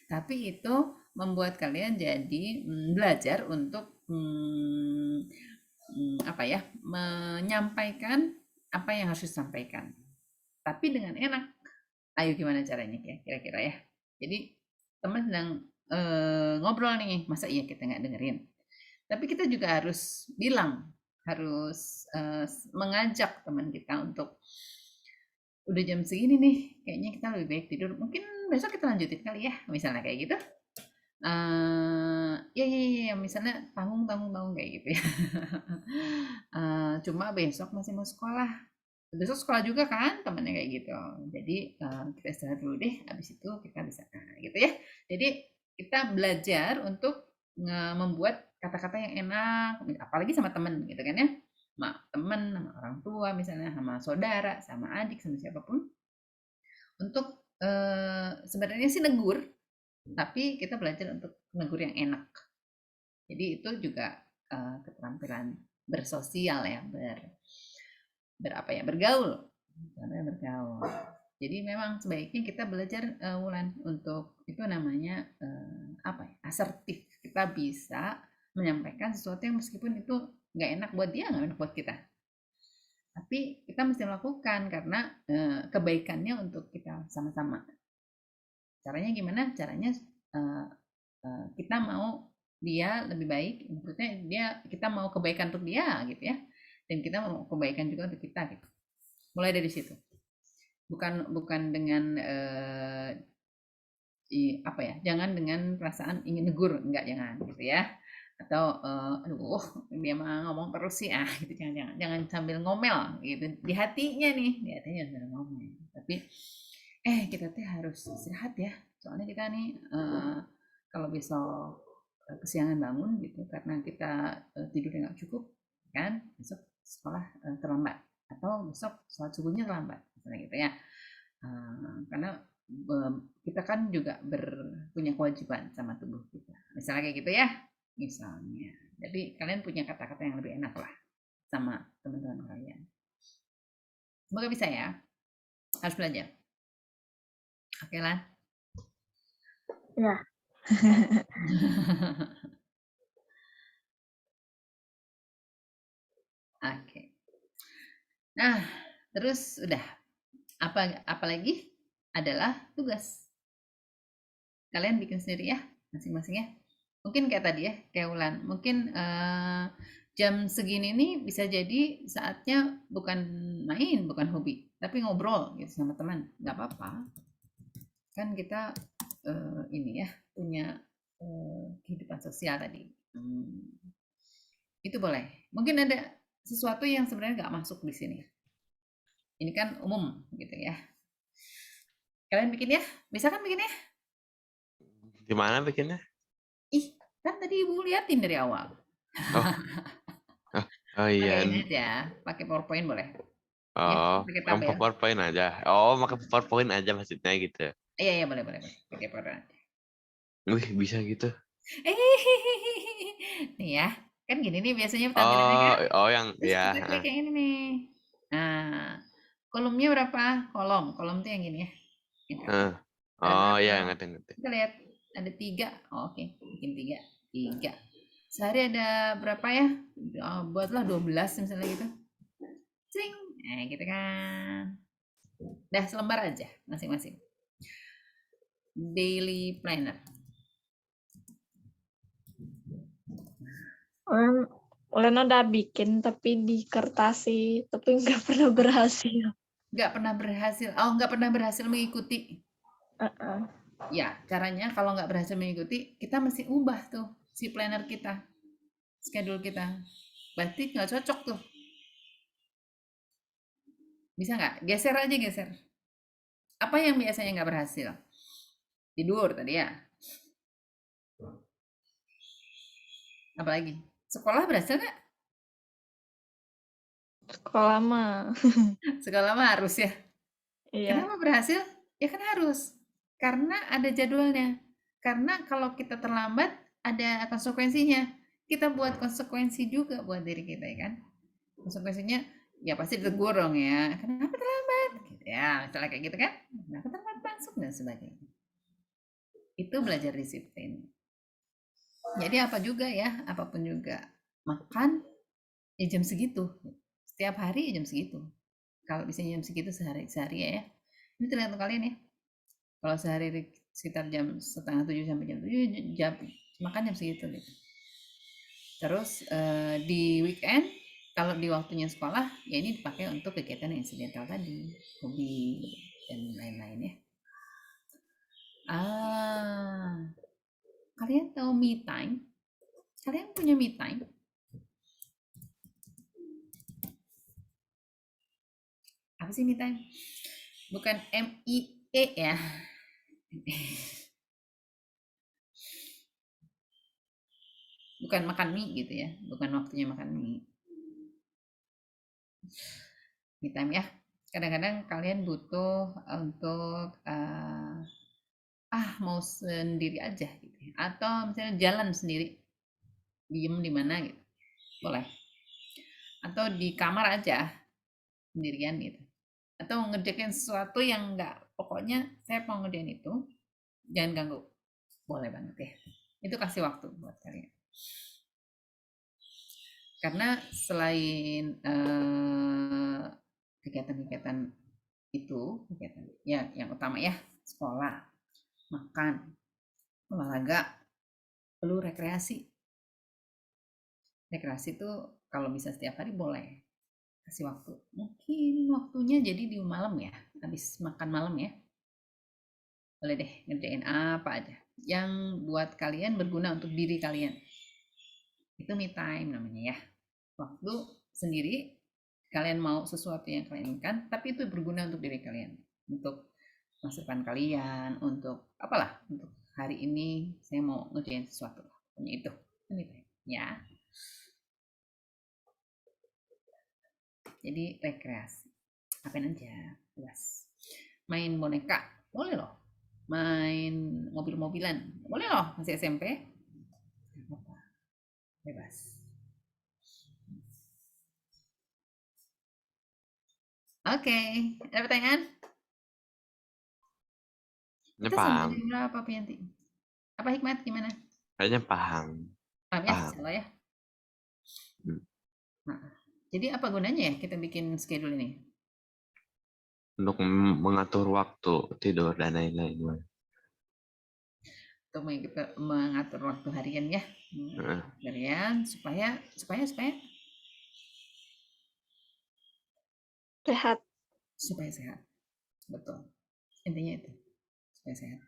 Tapi itu membuat kalian jadi belajar untuk apa ya, menyampaikan apa yang harus disampaikan. Tapi dengan enak. Ayo gimana caranya ya kira-kira ya. Jadi teman sedang ngobrol nih, masa iya kita nggak dengerin. Tapi kita juga harus bilang, harus mengajak teman kita untuk udah jam segini nih, kayaknya kita lebih baik tidur. Mungkin besok kita lanjutin kali ya, misalnya kayak gitu. Ya, misalnya tanggung kayak gitu ya. Cuma besok masih mau sekolah. Besok sekolah juga kan temannya kayak gitu. Jadi kita istirahat dulu deh, habis itu kita bisa gitu ya. Jadi kita belajar untuk membuat kata-kata yang enak, apalagi sama temen gitu kan ya. Sama temen, sama orang tua misalnya, sama saudara, sama adik, sama siapapun. Untuk sebenarnya sih negur, tapi kita belajar untuk negur yang enak. Jadi itu juga keterampilan bersosial ya, bergaul. Jadi memang sebaiknya kita belajar Wulan untuk itu namanya apa ya, asertif. Kita bisa menyampaikan sesuatu yang meskipun itu nggak enak buat dia, nggak enak buat kita. Tapi kita mesti melakukan karena kebaikannya untuk kita sama-sama. Caranya gimana? Caranya kita mau dia lebih baik, maksudnya kita mau kebaikan untuk dia gitu ya, dan kita mau kebaikan juga untuk kita gitu. Mulai dari situ. Bukan dengan apa ya? Jangan dengan perasaan ingin negur, jangan gitu ya. Atau aduh dia mah ngomong terus sih gitu, jangan sambil ngomel gitu di hatinya sambil ngomel. Tapi kita tuh harus istirahat ya. Soalnya kita nih kalau besok kesiangan bangun gitu karena kita tidurnya nggak cukup kan, besok sekolah terlambat atau besok sholat subuhnya terlambat misalnya gitu ya. Karena kita kan juga punya kewajiban sama tubuh kita misalnya kayak gitu ya misalnya. Jadi kalian punya kata-kata yang lebih enak lah sama teman-teman kalian. Semoga bisa ya, harus belajar. Oke Lan? Ya. Oke. Nah, terus udah apalagi adalah tugas. Kalian bikin sendiri ya, masing-masing ya. Mungkin kayak tadi ya, kayak Wulan. Mungkin jam segini nih bisa jadi saatnya bukan main, bukan hobi, tapi ngobrol gitu sama teman. Nggak apa-apa. Kan kita ini ya punya kehidupan sosial tadi. Itu boleh. Mungkin ada sesuatu yang sebenarnya nggak masuk di sini. Ini kan umum gitu ya. Kalian bikin ya? Bisa kan bikin ya? Gimana bikinnya? Ih, kan tadi Ibu liatin dari awal. Oh iya. Pakai aja, pakai PowerPoint boleh. Oh, pakai tabel. PowerPoint aja. Oh, pakai PowerPoint aja maksudnya gitu. Iya, boleh. Pakai PowerPoint. Wih, bisa gitu. Nih ya, kan gini nih biasanya tampilannya kan. Oh yang Terus ya. kita klik yang ini nih. Nah, kolomnya berapa? Kolom tuh yang gini ya. Oh ya, ngerti. Kita lihat ada 3. Oke, bikin 3. Sehari ada berapa ya? Buatlah 12 misalnya gitu. Cing. Nah, gitu kan. Dah selembar aja masing-masing. Daily planner. Ulen udah bikin tapi di kertasi, tapi nggak pernah berhasil. Nggak pernah berhasil mengikuti. Ya, caranya kalau nggak berhasil mengikuti, kita mesti ubah tuh si planner kita, schedule kita. Berarti nggak cocok tuh. Bisa nggak? Geser. Apa yang biasanya nggak berhasil? Tidur tadi ya. Apalagi? Sekolah berhasil nggak? Sekolah mah. Sekolah mah harus ya. Iya. Kenapa berhasil? Ya kan harus. Karena ada jadwalnya. Karena kalau kita terlambat, ada konsekuensinya. Kita buat konsekuensi juga buat diri kita, ya kan? Konsekuensinya, ya pasti ditegur dong ya. Kenapa terlambat? Gitu ya, misalnya kayak gitu kan. Kenapa terlambat masuk dan sebagainya. Itu belajar disiplin. Jadi apa juga ya, apapun juga. Makan, ya jam segitu. Setiap hari ya jam segitu. Kalau bisa jam segitu sehari ya. Ini tergantung kalian ya. Kalau sehari sekitar jam 6:30 sampai jam 7, makan jam segitu gitu. Terus di weekend, kalau di waktunya sekolah, ya ini dipakai untuk kegiatan yang insidental tadi, hobi dan lain-lain ya. Kalian tahu me time? Kalian punya me time? Apa sih me time? Bukan M-I-E ya. Bukan makan mie gitu ya, bukan waktunya makan mie. Me time ya. Kadang-kadang kalian butuh untuk mau sendiri aja gitu ya. Atau misalnya jalan sendiri, diem di mana gitu, boleh. Atau di kamar aja sendirian gitu. Atau ngerjain sesuatu yang pokoknya saya mau ngerjain itu, jangan ganggu, boleh banget ya. Itu kasih waktu buat kalian. Karena selain kegiatan-kegiatan itu, kegiatan ya yang utama ya, sekolah, makan, olahraga, perlu rekreasi. Rekreasi itu kalau bisa setiap hari boleh. Kasih waktu. Mungkin waktunya jadi di malam ya, habis makan malam ya. Boleh deh ngerjain apa aja yang buat kalian berguna untuk diri kalian. Itu me time namanya ya. Waktu sendiri, kalian mau sesuatu yang kalian inginkan, tapi itu berguna untuk diri kalian. Untuk masa depan kalian, untuk apalah, untuk hari ini saya mau ngerjain sesuatu. Pokoknya itu me time ya. Jadi rekreasi, apain aja, bebas. Main boneka, boleh loh. Main mobil-mobilan, boleh loh, masih SMP. Bebas. Oke, ada pertanyaan? Ini Kita sampai paham. jam berapa, Pianti? Apa Hikmat, gimana? Kayaknya paham. Paham ya, Paham. salah ya? Hmm. Jadi apa gunanya ya kita bikin schedule ini? Untuk mengatur waktu tidur dan lain-lain. Untuk mengatur waktu harian ya. Harian supaya Sehat. supaya sehat. Betul. Intinya itu. Supaya sehat.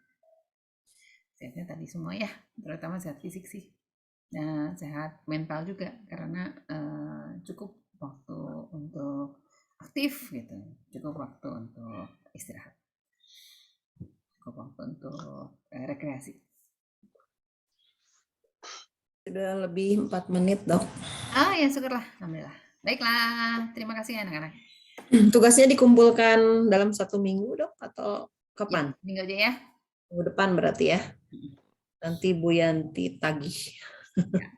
Sehatnya tadi semua ya, terutama sehat fisik sih. Nah, sehat mental juga karena cukup waktu untuk aktif gitu, cukup waktu untuk istirahat, cukup waktu untuk rekreasi. Sudah lebih 4 menit, Dok. Ya syukurlah, alhamdulillah. Baiklah, terima kasih anak-anak. Tugasnya dikumpulkan dalam 1 minggu, Dok, atau kapan? Ya, minggu aja ya. Minggu depan berarti ya. Nanti Bu Yanti tagih. Ya.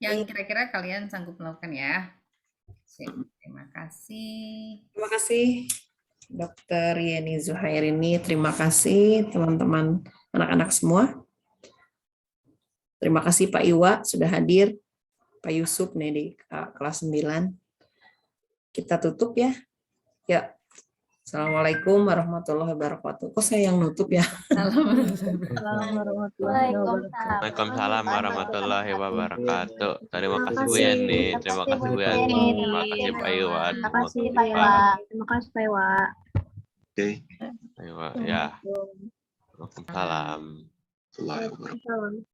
Yang kira-kira kalian sanggup melakukan ya. Terima kasih. Terima kasih Dr. Yeni Zuhairini. Terima kasih teman-teman anak-anak semua. Terima kasih Pak Iwa sudah hadir. Pak Yusuf nih di kelas 9. Kita tutup ya. Ya. Assalamualaikum warahmatullahi wabarakatuh. Kok saya yang nutup ya? Waalaikumsalam warahmatullahi wabarakatuh. Terima kasih Bu Yani, terima kasih Bu Yani, terima kasih Pak Iwan. Terima kasih Pak Iwa. Terima kasih Pak Iwa. Oke. Ya. Waalaikumsalam. Assalamualaikum.